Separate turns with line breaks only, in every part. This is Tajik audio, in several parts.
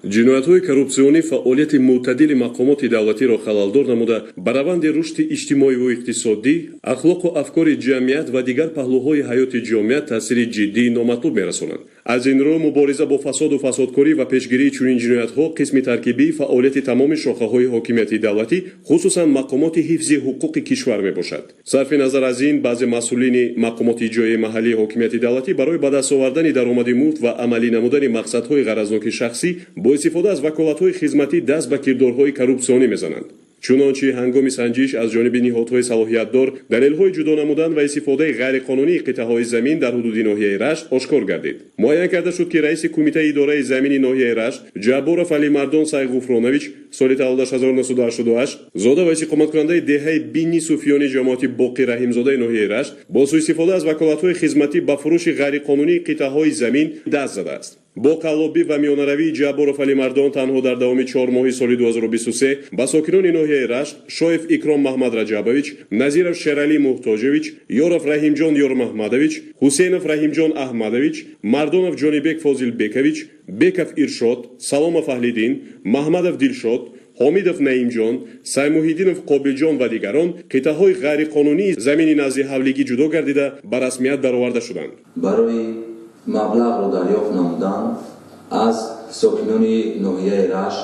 ҷиноятҳои коррупсионӣ фаъолияти мӯътадили мақомоти давлатиро халалдор намуда ба раванди рушди иҷтимоиву иқтисодӣ, ахлоқу афкори ҷамъият ва дигар паҳлӯҳои ҳаёти ҷомеа таъсири ҷиддии номатлуб мерасонанд. аз ин рӯ мубориза бо фасоду фасодкорӣ ва пешгирии чунин ҷиноятҳо қисми таркибии фаъолияти тамоми шохаҳои ҳокимияти давлатӣ, хусусан мақомоти ҳифзи ҳуқуқи кишвар мебошад. сарфи назар аз ин, баъзе масъулини мақомоти иҷроии маҳаллии ҳокимияти давлатӣ барои ба даст овардани даромади муфт ва амалӣ намудани мақсадҳои ғаразноки шахсӣ бо истифода аз ваколатҳои хизматӣ даст ба кирдорҳои коррупсионӣ мезананд. чунончи ҳангоми санҷиш аз ҷониби ниҳодҳои салоҳиятдор далелҳои ҷудо намудан ва истифодаи ғайриқонунии қитъаҳои замин дар ҳудуди ноҳияи Рашт ошкор гардид. муайян карда шуд ки раиси кумитаи идораи замини ноҳияи Рашт Ҷабборов Алимардон Сайғуфронович соли таваллудаш 1988 зода ва истиқоматкунандаи деҳаи Бинни Суфиёни ҷамоати Боқӣ Раҳимзодаи ноҳияи Рашт бо суистифода аз ваколатҳои хизматӣ ба фурӯши ғайриқонунии қитъаҳои замин даст задааст. бо қаллобӣ ва миёнаравии Ҷабборов Алимардон танҳо дар давоми 4 моҳи соли 2023 ба сокинони ноҳияи Рашт Шоев Икром Маҳмад Раҷабович, Назиров Шералӣ Муҳтоҷович, Ёров Раҳимҷон Ёрмаҳмадович, Ҳусейнов Раҳимҷон Аҳмадович, Мардонов Ҷонибек Фозилбекович, Беков Иршод, Саломов Аҳлиддин, Маҳмадов Дилшод, ҳомидов Наимҷон, Саймуҳиддинов Қобилҷон ва дигарон қитъаҳои ғайриқонунии замини назди ҳавлигӣ ҷудо гардида ба расмият бароварда шуданд.
барои маблағро дарёфт намудан аз сокинони ноҳияи Рашт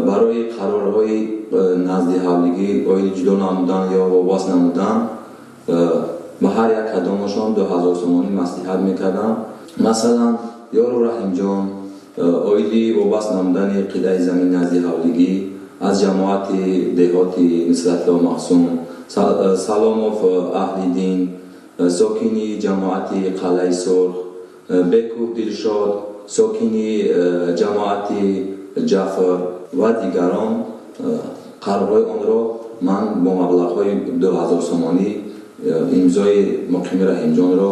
барои қарорҳои назди ҳавлигӣ оиди ҷудо намудан ё вобаст намудан ба ҳар як кадомашон 2000 сомонӣ маслиҳат мекардам. масалан Ёров Раҳимҷон оиди вобаст намудани қитъаи замини назди ҳавлигӣ аз ҷамоати деҳоти Нисратло Махсум, Саломов Аҳлиддин сокини ҷамоати Қалъаи Сурх, Беков Дилшод сокини ҷамоати Ҷафар ва дигарон қарорҳои онро ман бо маблағҳои 2000 сомонӣ имзои Муқими Раҳимҷонро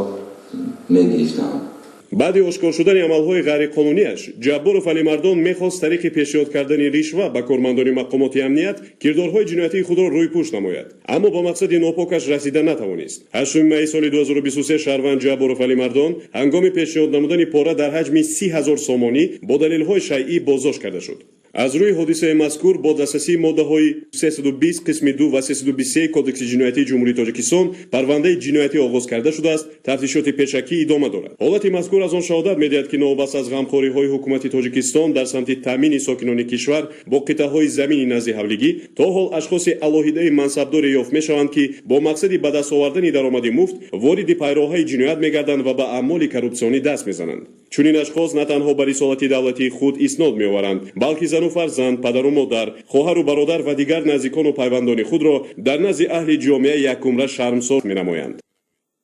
мегирифтам.
баъди ошкор шудани амалҳои ғайриқонуниаш, Ҷабборов Алимардон мехост тариқи пешниҳод кардани ришва ба кормандони мақомоти амният кирдорҳои ҷиноятии худро рӯйпӯш намояд, аммо ба мақсади нопокаш расида натавонист. 8 майи соли 2023 шаҳрванд Ҷабборов Алимардон ҳангоми пешниҳод намудани пора дар ҳаҷми 30,000 сомонӣ бо далелҳои шайъӣ боздошт карда шуд. аз рӯи ҳодисаи мазкур бо дастрасии моддаҳои 320 қисми 2 ва 323 кодекси ҷиноятии ҷумҳурии Тоҷикистон парвандаи ҷиноятӣ оғоз карда шудааст. тафтишоти пешакӣ идома дорад. ҳолати мазкур аз он шаҳодат медиҳад ки новобаста аз ғамхориҳои ҳукумати Тоҷикистон дар самти таъмини сокинони кишвар бо қитъаҳои замини назди ҳавлигӣ то ҳол ашхоси алоҳидаи мансабдоре ёфт мешаванд ки бо мақсади ба даст овардани даромади муфт вориди пайроҳаи ҷиноят мегарданд ва ба аъмоли коррупсионӣ даст мезананд. чунин ашхос на танҳо ба рисолати давлатии худ иснод меоваранд, балки зану фарзанд, падару модар, хоҳару бародар ва дигар наздикону пайвандони худро дар назди аҳли ҷомеаи якумра шармсор менамоянд.